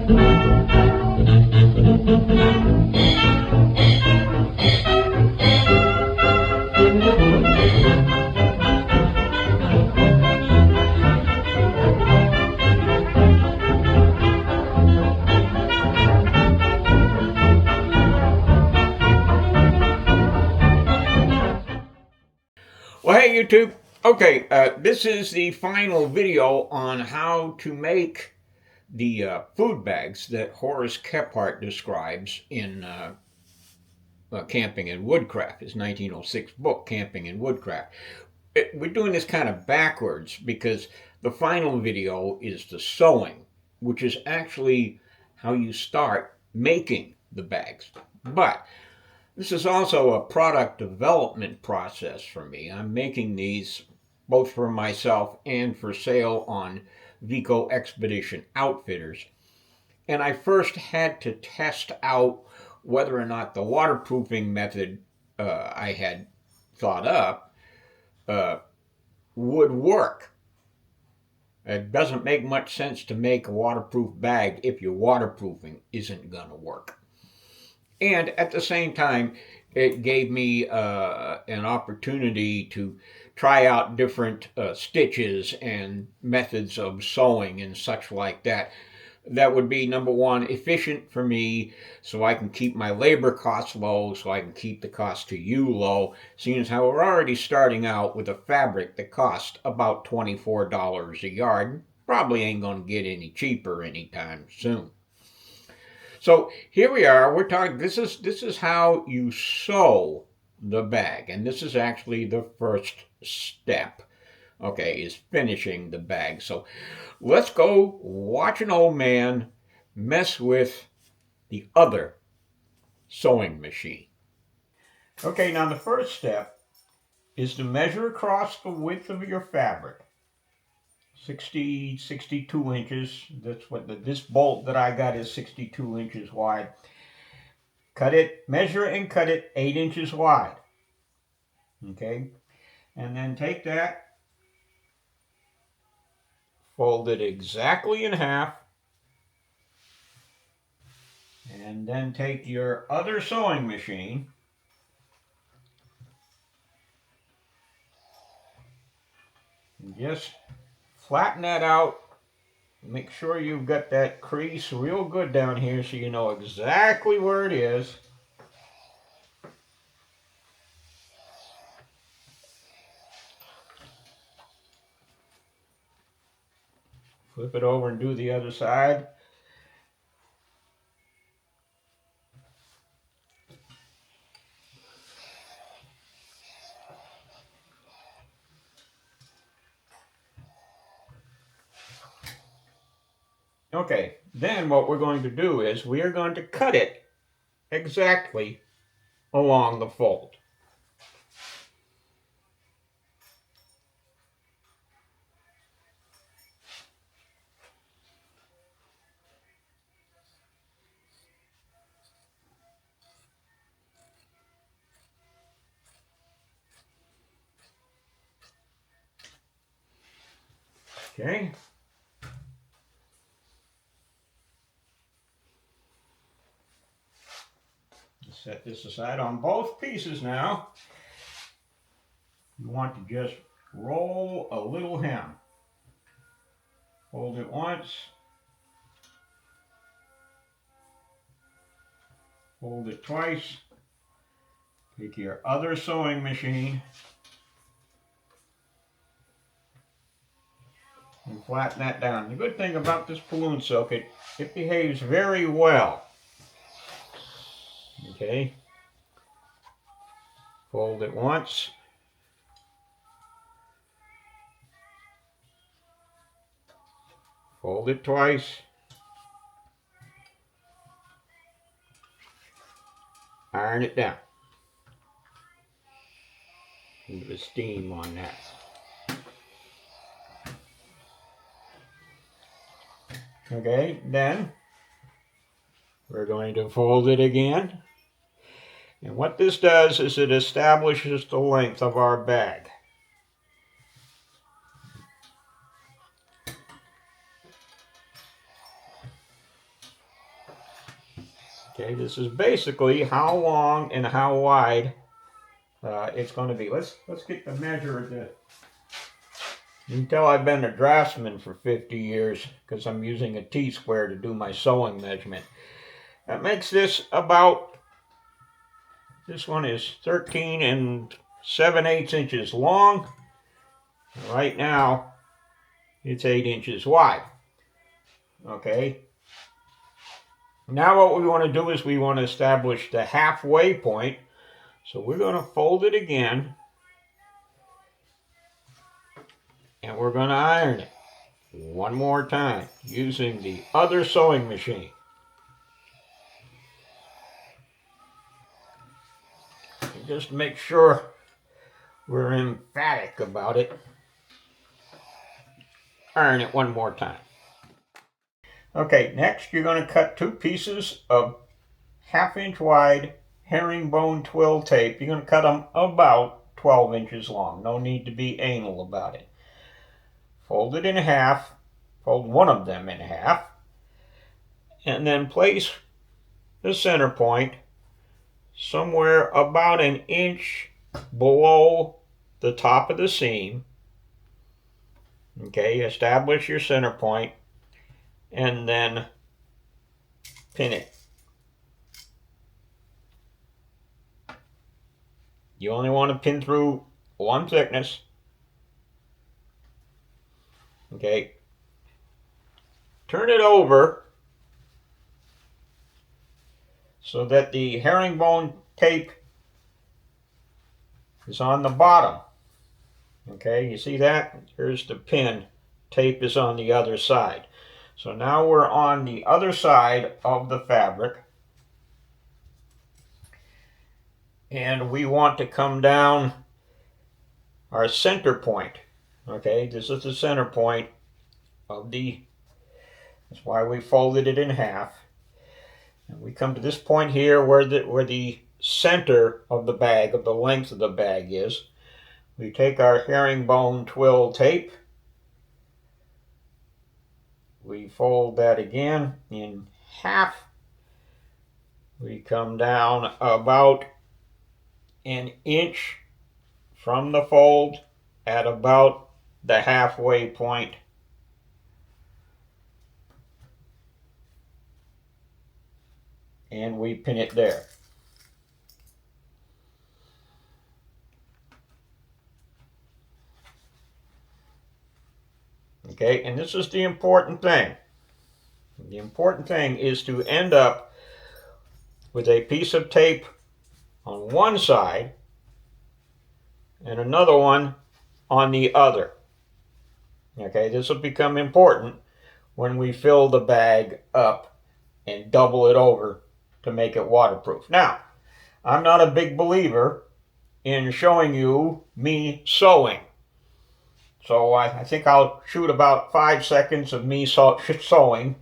Well, hey YouTube. Okay, this is the final video on how to make the food bags that Horace Kephart describes in Camping in Woodcraft, his 1906 book, Camping in Woodcraft. We're doing this kind of backwards because the final video is the sewing, which is actually how you start making the bags. But this is also a product development process for me. I'm making these both for myself and for sale on Vico Expedition Outfitters. And I first had to test out whether or not the waterproofing method I had thought up would work. It doesn't make much sense to make a waterproof bag if your waterproofing isn't going to work. And at the same time, it gave me an opportunity to try out different stitches and methods of sewing and such like that. That would be, number one, efficient for me so I can keep my labor costs low, so I can keep the cost to you low, seeing as how we're already starting out with a fabric that costs about $24 a yard. Probably ain't going to get any cheaper anytime soon. So here we are. We're talking. This is how you sew the bag, and this is actually the first step. Okay, is finishing the bag. So let's go watch an old man mess with the other sewing machine. Okay, now the first step is to measure across the width of your fabric. 62 inches. That's what this bolt that I got is 62 inches wide. Cut it, measure it and cut it 8 inches wide. Okay, and then take that, fold it exactly in half, and then take your other sewing machine and just flatten that out. Make sure you've got that crease real good down here so you know exactly where it is. Flip it over and do the other side. Okay, then what we're going to do is we are going to cut it exactly along the fold. Okay. Set this aside on both pieces now. You want to just roll a little hem. Fold it once. Fold it twice. Take your other sewing machine and flatten that down. The good thing about this balloon silk, it behaves very well. Okay. Fold it once. Fold it twice. Iron it down. Leave the steam on that. Okay, then we're going to fold it again. And what this does is it establishes the length of our bag. Okay, this is basically how long and how wide it's going to be. Let's get the measure of this. You can tell I've been a draftsman for 50 years because I'm using a T-square to do my sewing measurement. That makes this about, this one is 13 7/8 inches long. Right now, it's 8 inches wide. Okay. Now what we want to do is we want to establish the halfway point. So we're going to fold it again. And we're going to iron it one more time using the other sewing machine. And just to make sure we're emphatic about it, iron it one more time. Okay, next you're going to cut 2 pieces of 1/2 inch wide herringbone twill tape. You're going to cut them about 12 inches long. No need to be anal about it. Fold it in half, fold one of them in half, and then place the center point somewhere about 1 inch below the top of the seam. Okay, establish your center point and then pin it. You only want to pin through one thickness. Okay, turn it over so that the herringbone tape is on the bottom. Okay, you see that? Here's the pin. Tape is on the other side. So now we're on the other side of the fabric. And we want to come down our center point. Okay, this is the center point of that's why we folded it in half. And we come to this point here where the center of the bag, of the length of the bag is. We take our herringbone twill tape. We fold that again in half. We come down about 1 inch from the fold at about the halfway point. And we pin it there. Okay, and this is the important thing. The important thing is to end up with a piece of tape on one side and another one on the other. Okay, this will become important when we fill the bag up and double it over to make it waterproof. Now, I'm not a big believer in showing you me sewing. So I think I'll shoot about 5 seconds of me sewing,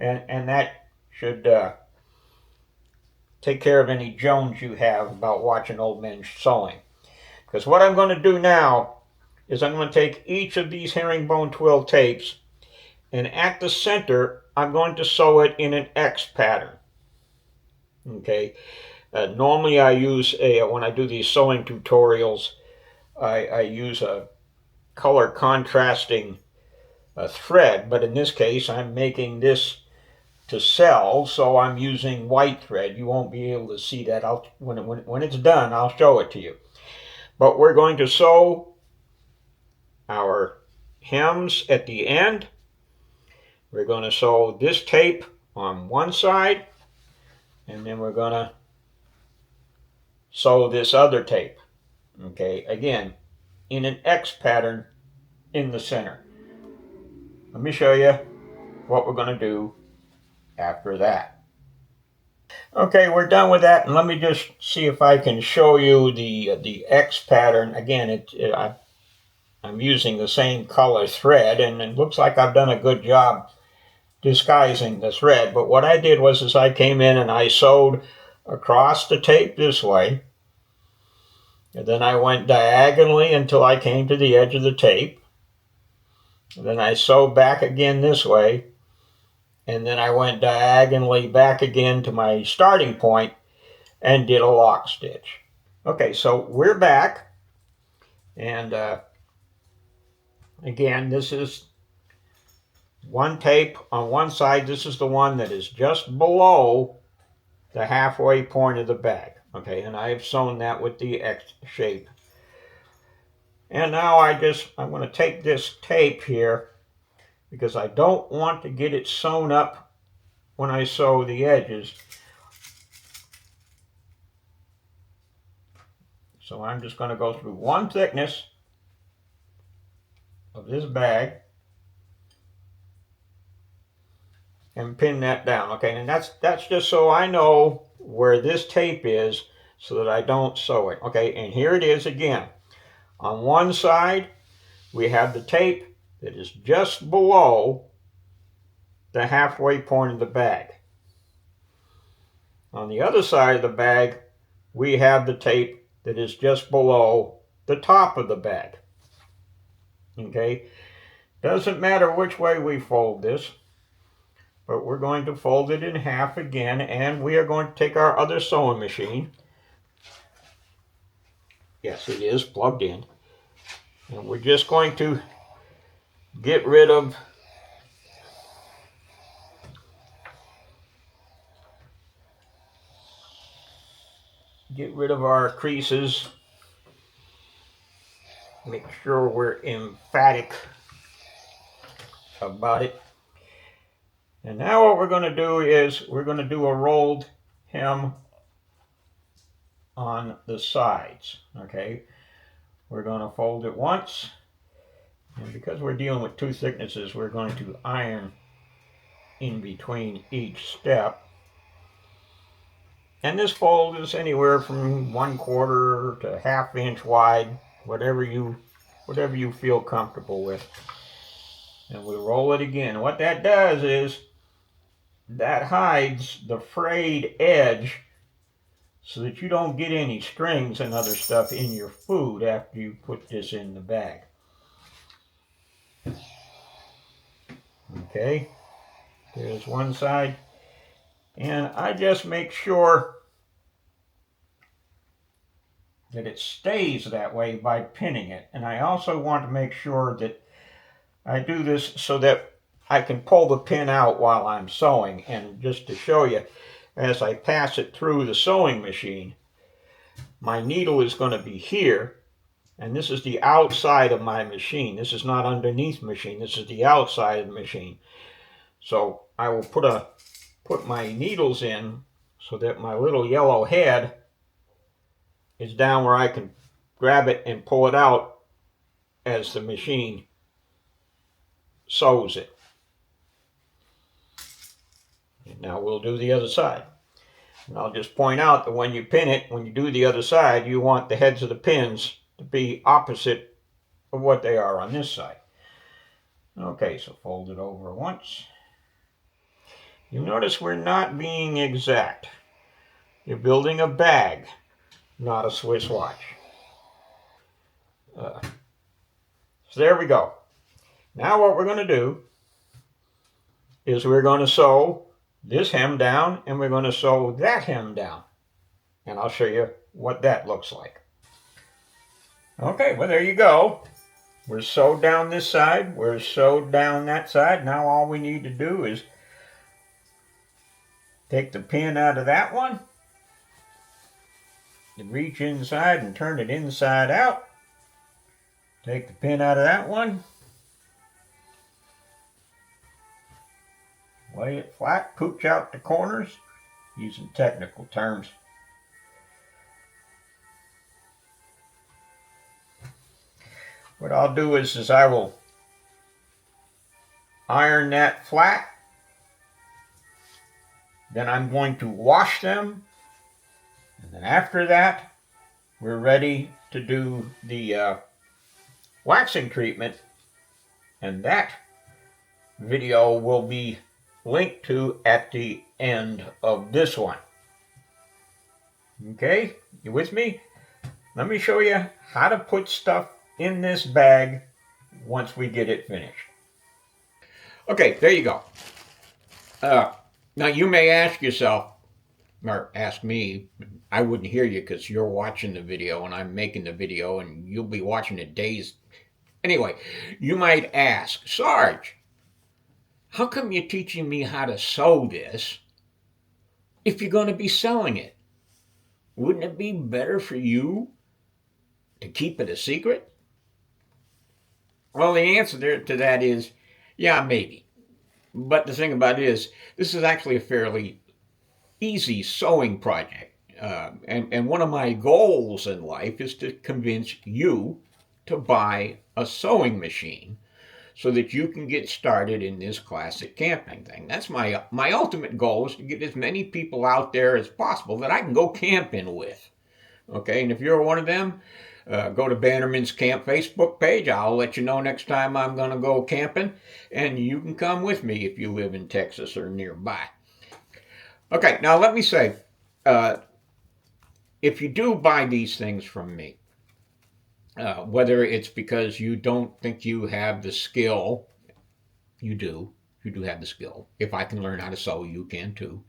and that should take care of any Jones you have about watching old men sewing. Because what I'm going to do now is I'm going to take each of these herringbone twill tapes, and at the center I'm going to sew it in an X pattern. Okay. Normally I use when I do these sewing tutorials, I use a color contrasting thread, but in this case I'm making this to sell, so I'm using white thread. You won't be able to see that. When it's done, I'll show it to you. But we're going to sew our hems at the end. We're going to sew this tape on one side, and then we're going to sew this other tape. Okay, again, in an X pattern in the center. Let me show you what we're going to do after that. Okay, we're done with that, and let me just see if I can show you the X pattern. Again, I'm using the same color thread, and it looks like I've done a good job disguising the thread. But what I did was I came in and I sewed across the tape this way, and then I went diagonally until I came to the edge of the tape. And then I sewed back again this way, and then I went diagonally back again to my starting point and did a lock stitch. Okay, so we're back, and again, this is one tape on one side. This is the one that is just below the halfway point of the bag. Okay, and I've sewn that with the X shape. And now I'm going to take this tape here because I don't want to get it sewn up when I sew the edges. So I'm just going to go through one thickness of this bag and pin that down. Okay, and that's just so I know where this tape is so that I don't sew it. Okay, and here it is again. On one side, we have the tape that is just below the halfway point of the bag. On the other side of the bag, we have the tape that is just below the top of the bag. Okay, doesn't matter which way we fold this, but we're going to fold it in half again, and we are going to take our other sewing machine. Yes, it is plugged in. And we're just going to get rid of our creases. Make sure we're emphatic about it. And now what we're going to do is we're going to do a rolled hem on the sides. Okay, we're going to fold it once, and because we're dealing with two thicknesses, we're going to iron in between each step. And this fold is anywhere from 1/4 to 1/2 inch wide, whatever you feel comfortable with. And we roll it again. What that does is that hides the frayed edge so that you don't get any strings and other stuff in your food after you put this in the bag. Okay, there's one side. And I just make sure that it stays that way by pinning it. And I also want to make sure that I do this so that I can pull the pin out while I'm sewing. And just to show you, as I pass it through the sewing machine, my needle is going to be here, and this is the outside of my machine. This is not underneath the machine. This is the outside of the machine. So I will put my needles in so that my little yellow head is down where I can grab it and pull it out as the machine sews it. And now we'll do the other side. And I'll just point out that when you pin it, when you do the other side, you want the heads of the pins to be opposite of what they are on this side. Okay, so fold it over once. You notice we're not being exact. You're building a bag, not a Swiss watch. So there we go. Now what we're going to do is we're going to sew this hem down, and we're going to sew that hem down. And I'll show you what that looks like. Okay, well there you go. We're sewed down this side, we're sewed down that side. Now all we need to do is take the pin out of that one, and reach inside and turn it inside out. Take the pin out of that one, lay it flat, pooch out the corners, using technical terms. What I'll do is I will iron that flat. Then I'm going to wash them. And then after that, we're ready to do the waxing treatment. And that video will be linked to at the end of this one. Okay, you with me? Let me show you how to put stuff in this bag once we get it finished. Okay, there you go. Uh, Now you may ask yourself, or ask me, I wouldn't hear you because you're watching the video and I'm making the video and you'll be watching it days. Anyway, you might ask, Sarge, how come you're teaching me how to sew this if you're going to be selling it? Wouldn't it be better for you to keep it a secret? Well, the answer to that is, yeah, maybe. But the thing about it is, this is actually a fairly easy sewing project. And one of my goals in life is to convince you to buy a sewing machine so that you can get started in this classic camping thing. That's my ultimate goal, is to get as many people out there as possible that I can go camping with. Okay, and if you're one of them, go to Bannerman's Camp Facebook page. I'll let you know next time I'm going to go camping, and you can come with me if you live in Texas or nearby. Okay, now let me say, if you do buy these things from me, whether it's because you don't think you have the skill, you do have the skill. If I can learn how to sew, you can too.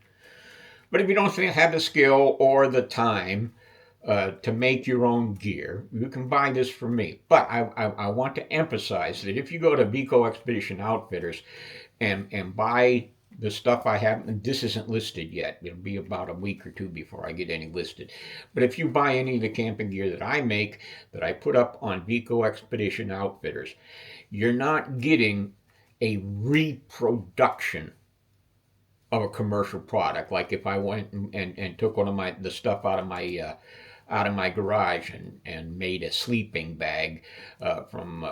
But if you don't have the skill or the time to make your own gear, you can buy this from me. But I want to emphasize that if you go to Vico Expedition Outfitters and buy the stuff I have, this isn't listed yet. It'll be about a week or two before I get any listed. But if you buy any of the camping gear that I make, that I put up on Vico Expedition Outfitters, you're not getting a reproduction of a commercial product. Like if I went and took one of the stuff out of my garage and made a sleeping bag from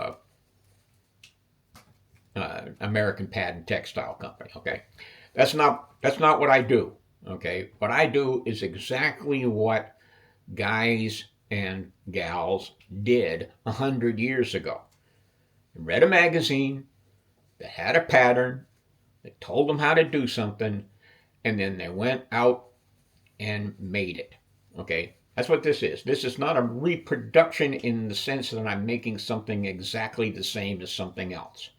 American Patent Textile Company. Okay, that's not what I do. Okay, what I do is exactly what guys and gals did 100 years ago. They read a magazine that had a pattern that told them how to do something, and then they went out and made it. Okay, that's what this is. This is not a reproduction in the sense that I'm making something exactly the same as something else.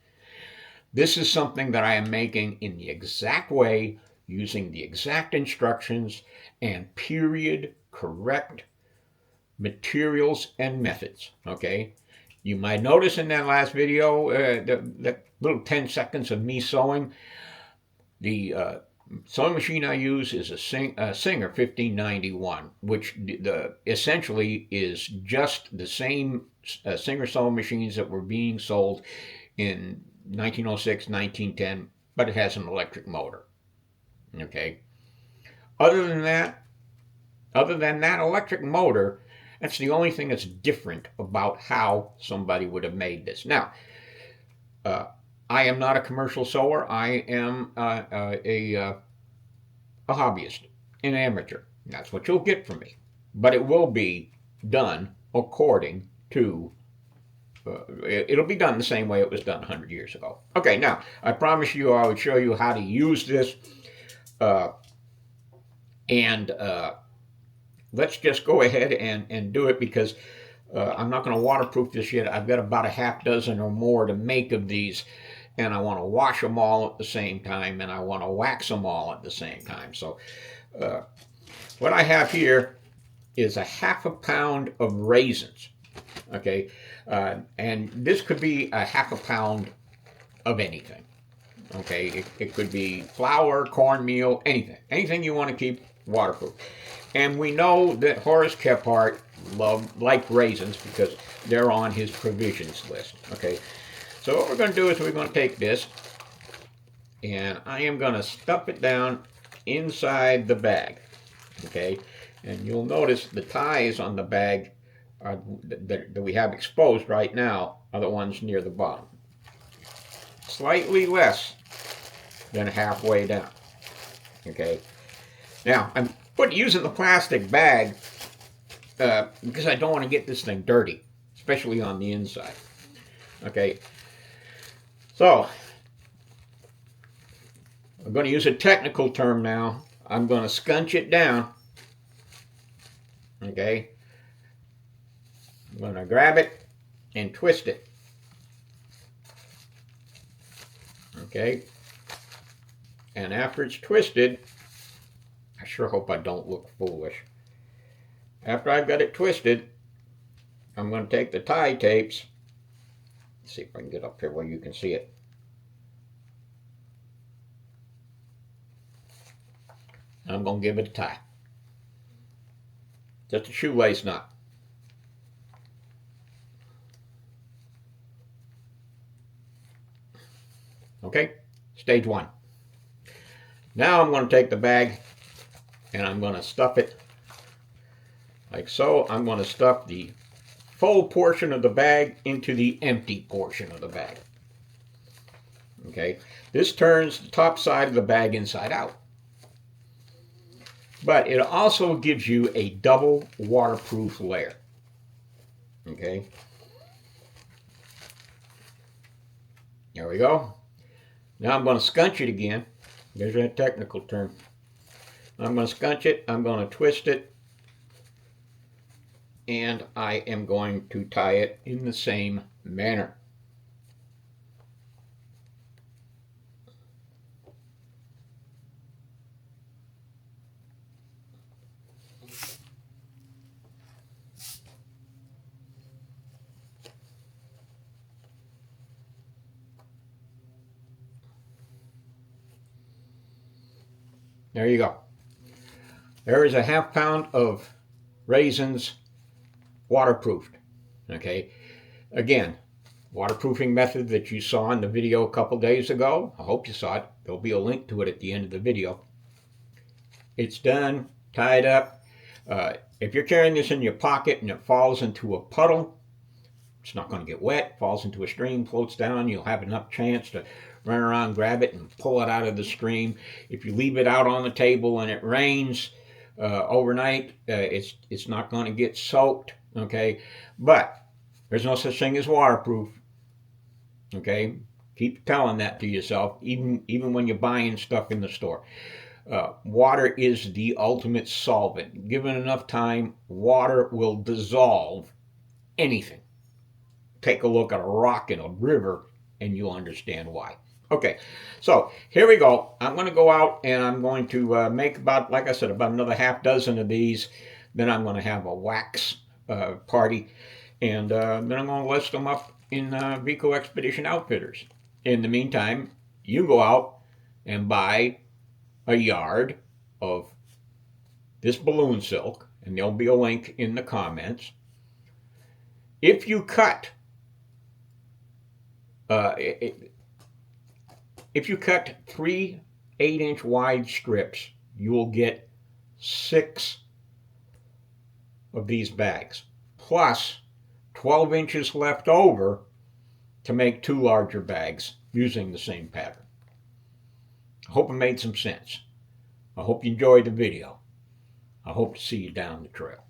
This is something that I am making in the exact way, using the exact instructions and period correct materials and methods. Okay, you might notice in that last video, that little 10 seconds of me sewing, the sewing machine I use is a Singer 1591, which essentially is just the same Singer sewing machines that were being sold in 1906, 1910, but it has an electric motor. Okay. Other than that electric motor, that's the only thing that's different about how somebody would have made this. Now, I am not a commercial sewer. I am a hobbyist, an amateur. That's what you'll get from me. But it will be done according to it'll be done the same way it was done 100 years ago. Okay, now, I promised you I would show you how to use this. Let's just go ahead and do it, because I'm not going to waterproof this yet. I've got about a half dozen or more to make of these, and I want to wash them all at the same time, and I want to wax them all at the same time. So what I have here is a half a pound of raisins. Okay, and this could be a half a pound of anything. Okay, it could be flour, cornmeal, anything you want to keep waterproof. And we know that Horace Kephart liked raisins because they're on his provisions list. Okay, so what we're going to do is we're going to take this, and I am going to stuff it down inside the bag. Okay, and you'll notice the ties on the bag that we have exposed right now are the ones near the bottom. Slightly less than halfway down. Okay. Now, I'm using the plastic bag because I don't want to get this thing dirty, especially on the inside. Okay. So, I'm going to use a technical term now. I'm going to scunch it down. Okay. I'm going to grab it and twist it. Okay. And after it's twisted, I sure hope I don't look foolish. After I've got it twisted, I'm going to take the tie tapes. Let's see if I can get up here where you can see it. I'm going to give it a tie. Just a shoelace knot. Okay, stage one. Now I'm going to take the bag and I'm going to stuff it like so. I'm going to stuff the full portion of the bag into the empty portion of the bag. Okay, this turns the top side of the bag inside out. But it also gives you a double waterproof layer. Okay, there we go. Now I'm going to scunch it again. There's that technical term. I'm going to scunch it, I'm going to twist it, and I am going to tie it in the same manner. There you go. There is a ½ pound of raisins waterproofed. Okay. Again, waterproofing method that you saw in the video a couple days ago. I hope you saw it. There'll be a link to it at the end of the video. It's done, tied up. If you're carrying this in your pocket and it falls into a puddle, it's not going to get wet. Falls into a stream, floats down, you'll have enough chance to run around, grab it, and pull it out of the stream. If you leave it out on the table and it rains overnight, it's not going to get soaked. Okay, but there's no such thing as waterproof. Okay, keep telling that to yourself, even when you're buying stuff in the store. Water is the ultimate solvent. Given enough time, water will dissolve anything. Take a look at a rock in a river and you'll understand why. Okay, so here we go. I'm going to go out and I'm going to make about, like I said, about another ½ dozen of these. Then I'm going to have a wax party, and then I'm going to list them up in Vico Expedition Outfitters. In the meantime, you go out and buy a yard of this balloon silk, and there'll be a link in the comments. If you cut if you cut 3 8-inch wide strips, you will get 6 of these bags, plus 12 inches left over to make 2 larger bags using the same pattern. I hope it made some sense. I hope you enjoyed the video. I hope to see you down the trail.